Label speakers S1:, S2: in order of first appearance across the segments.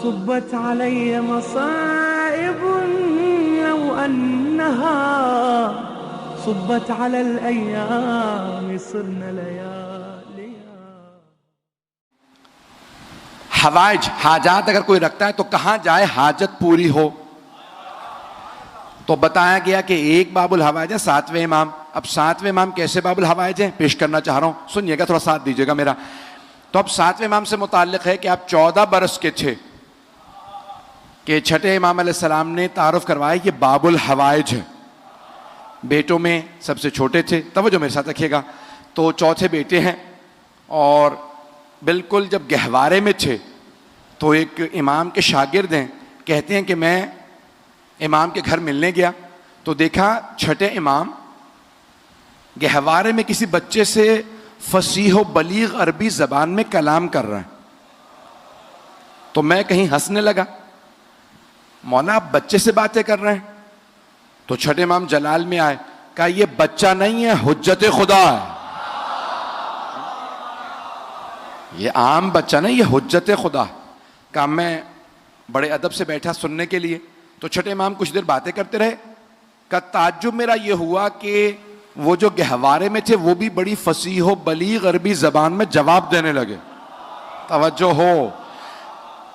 S1: صبت علي مصائب لو أنها صبت على الأيام صرنا لياليها.
S2: حوائج حاجات اگر کوئی رکھتا ہے تو کہاں جائے حاجت پوری ہو؟ تو بتایا گیا کہ ایک باب الحوائج ہے 7ویں امام. اب 7ویں امام کیسے باب الحوائج ہیں پیش کرنا چاہ رہا ہوں, سنیے گا, تھوڑا ساتھ دیجیے گا میرا. تو اب 7ویں امام سے متعلق ہے کہ آپ 14 برس کے تھے کہ چھٹے امام علیہ السلام نے تعارف کروایا یہ باب الحوائج ہے. بیٹوں میں سب سے چھوٹے تھے, توجہ میرے ساتھ رکھیے گا. تو چوتھے بیٹے ہیں, اور بالکل جب گہوارے میں تھے تو ایک امام کے شاگرد ہیں, کہتے ہیں کہ میں امام کے گھر ملنے گیا تو دیکھا چھٹے امام گہوارے میں کسی بچے سے فصیح و بلیغ عربی زبان میں کلام کر رہے ہیں. تو میں کہیں ہنسنے لگا, مولا آپ بچے سے باتیں کر رہے ہیں؟ تو چھٹے امام جلال میں آئے, کہا یہ بچہ نہیں ہے, حجت خدا ہے. یہ عام بچہ نہیں, یہ حجت خدا. کہا میں بڑے ادب سے بیٹھا سننے کے لیے. تو چھٹے امام کچھ دیر باتیں کرتے رہے. کہا تعجب میرا یہ ہوا کہ وہ جو گہوارے میں تھے وہ بھی بڑی فصیح و بلیغ عربی زبان میں جواب دینے لگے. توجہ ہو,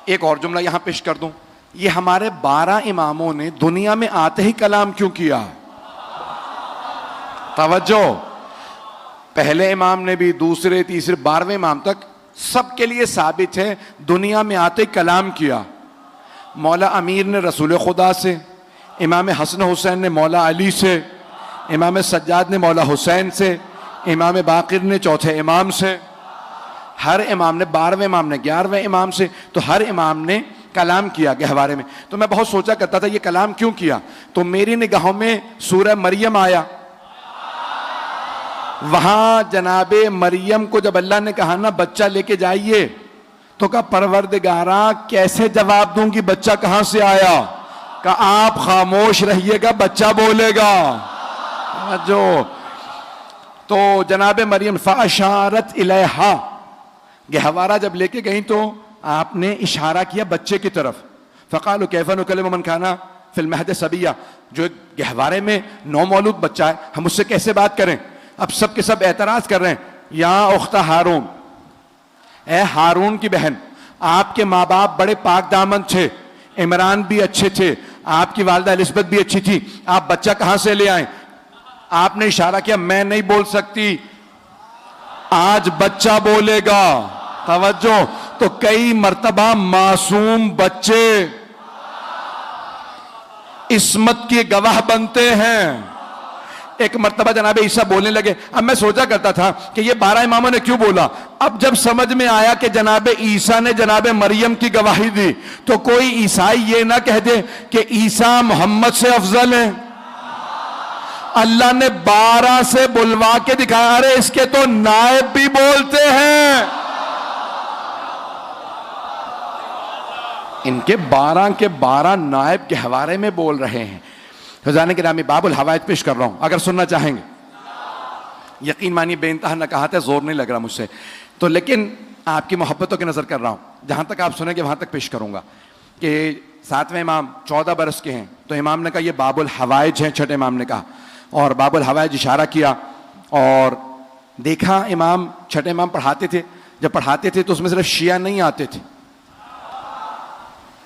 S2: ایک اور جملہ یہاں پیش کر دوں, یہ ہمارے 12 اماموں نے دنیا میں آتے ہی کلام کیوں کیا؟ توجہ, پہلے امام نے بھی, دوسرے, تیسرے, 12ویں امام تک سب کے لیے ثابت ہے دنیا میں آتے ہی کلام کیا. مولا امیر نے رسول خدا سے, امام حسن حسین نے مولا علی سے, امام سجاد نے مولا حسین سے, امام باقر نے چوتھے امام سے, ہر امام نے, 12ویں امام نے 11ویں امام سے, تو ہر امام نے کلام کیا گہوارے میں. تو میں بہت سوچا کرتا تھا یہ کلام کیوں کیا؟ تو میری نگاہوں میں سورہ مریم آیا. وہاں جناب مریم کو جب اللہ نے کہا نا بچہ لے کے جائیے, تو کہا پروردگارا کیسے جواب دوں گی, بچہ کہاں سے آیا؟ کہا آپ خاموش رہیے گا, بچہ بولے گا. جو تو جناب مریم فاشارت الیہا, گہوارہ جب لے کے گئیں تو آپ نے اشارہ کیا بچے کی طرف. فقالوا کیف نکلم من کان فی المہد صبیا, جو ایک گہوارے میں نو مولود بچہ ہے, ہم اس سے کیسے بات کریں؟ اب سب کے سب اعتراض کر رہے ہیں, یا اخت ہارون, اے ہارون کی بہن, آپ کے ماں باپ بڑے پاک دامن تھے, عمران بھی اچھے تھے, آپ کی والدہ الزبتھ بھی اچھی تھی, آپ بچہ کہاں سے لے آئیں؟ آپ نے اشارہ کیا میں نہیں بول سکتی, آج بچہ بولے گا. توجہ, تو کئی مرتبہ معصوم بچے عصمت کے گواہ بنتے ہیں. ایک مرتبہ جناب عیسیٰ بولنے لگے. اب میں سوچا کرتا تھا کہ یہ 12 اماموں نے کیوں بولا. اب جب سمجھ میں آیا کہ جناب عیسیٰ نے جناب مریم کی گواہی دی, تو کوئی عیسائی یہ نہ کہہ دے کہ عیسیٰ محمد سے افضل ہے. اللہ نے 12 سے بلوا کے دکھایا, ارے اس کے تو نائب بھی بولتے ہیں. ان کے 12 کے 12 نائب گہوارے میں بول رہے ہیں. خزانے کے نامی باب الحوائج پیش کر رہا ہوں, اگر سننا چاہیں گے. یقین مانی بے انتہا نکاحت ہے, زور نہیں لگ رہا مجھ سے, تو لیکن آپ کی محبتوں کی نظر کر رہا ہوں. جہاں تک آپ سنیں گے وہاں تک پیش کروں گا. کہ 7ویں امام 14 برس کے ہیں, تو امام نے کہا یہ باب الحوائج ہیں. چھٹے امام نے کہا, اور باب الحوائج اشارہ کیا, اور دیکھا امام, چھٹے امام پڑھاتے تھے. جب پڑھاتے تھے تو اس میں صرف شیعہ نہیں آتے تھے,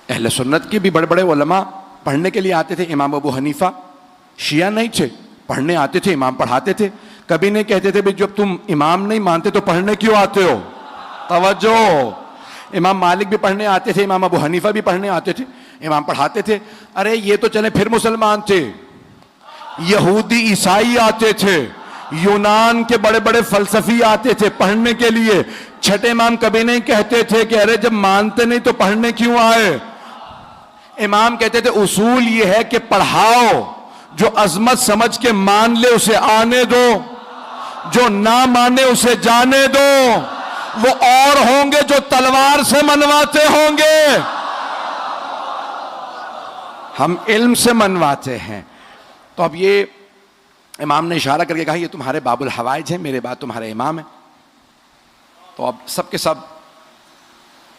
S2: اہل سنت کے بھی بڑے بڑے علماء پڑھنے کے لیے آتے تھے. امام ابو حنیفہ شیعہ نہیں تھے, پڑھنے آتے تھے, امام پڑھاتے تھے. کبھی نہیں کہتے تھے بھئی جب تم امام نہیں مانتے تو پڑھنے کیوں آتے ہو. توجہ, امام مالک بھی پڑھنے آتے تھے, امام ابو حنیفہ بھی پڑھنے آتے تھے, امام پڑھاتے تھے. ارے یہ تو چلے پھر مسلمان تھے, یہودی عیسائی آتے تھے, یونان کے بڑے بڑے فلسفی آتے تھے پڑھنے کے لیے. چھٹے امام کبھی نہیں کہتے تھے کہ ارے جب مانتے نہیں تو پڑھنے کیوں آئے. امام کہتے تھے اصول یہ ہے کہ پڑھاؤ, جو عظمت سمجھ کے مان لے اسے آنے دو, جو نہ مانے اسے جانے دو. وہ اور ہوں گے جو تلوار سے منواتے ہوں گے, ہم علم سے منواتے ہیں. تو اب یہ امام نے اشارہ کر کے کہا یہ تمہارے باب الحوائج ہیں, میرے بعد تمہارے امام ہیں. تو اب سب کے سب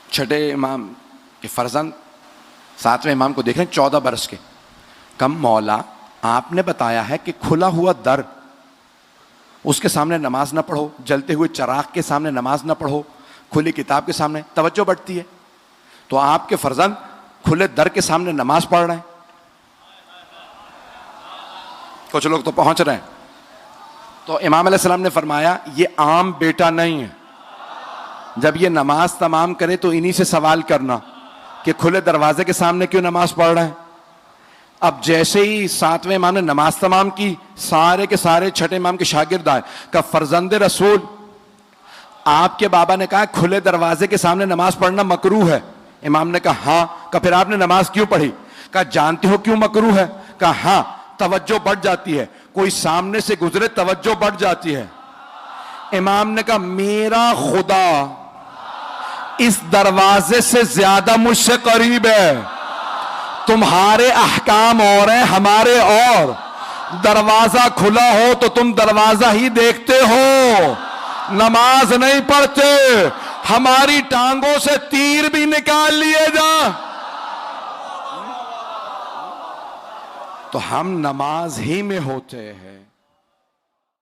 S2: چھٹے امام کہ فرزند 7ویں امام کو دیکھ رہے ہیں 14 برس کے. کم مولا آپ نے بتایا ہے کہ کھلا ہوا در اس کے سامنے نماز نہ پڑھو, جلتے ہوئے چراغ کے سامنے نماز نہ پڑھو, کھلی کتاب کے سامنے توجہ بڑھتی ہے. تو آپ کے فرزند کھلے در کے سامنے نماز پڑھ رہے ہیں. کچھ لوگ تو پہنچ رہے ہیں. تو امام علیہ السلام نے فرمایا یہ عام بیٹا نہیں ہے, جب یہ نماز تمام کرے تو انہی سے سوال کرنا کہ کھلے دروازے کے سامنے کیوں نماز پڑھ رہے ہیں. اب جیسے ہی 7ویں امام نے نماز تمام کی, سارے کے سارے چھٹے امام کے شاگرد آئے, کہا فرزند رسول آپ کے بابا نے کہا کھلے دروازے کے سامنے نماز پڑھنا مکروہ ہے. امام نے کہا ہاں. کہا پھر آپ نے نماز کیوں پڑھی؟ کہا جانتے ہو کیوں مکروہ ہے؟ کہا ہاں, توجہ بڑھ جاتی ہے, کوئی سامنے سے گزرے توجہ بڑھ جاتی ہے. امام نے کہا میرا خدا اس دروازے سے زیادہ مجھ سے قریب ہے, تمہارے احکام اور ہیں ہمارے اور. دروازہ کھلا ہو تو تم دروازہ ہی دیکھتے ہو, نماز نہیں پڑھتے. ہماری ٹانگوں سے تیر بھی نکال لیے جا تو ہم نماز ہی میں ہوتے ہیں.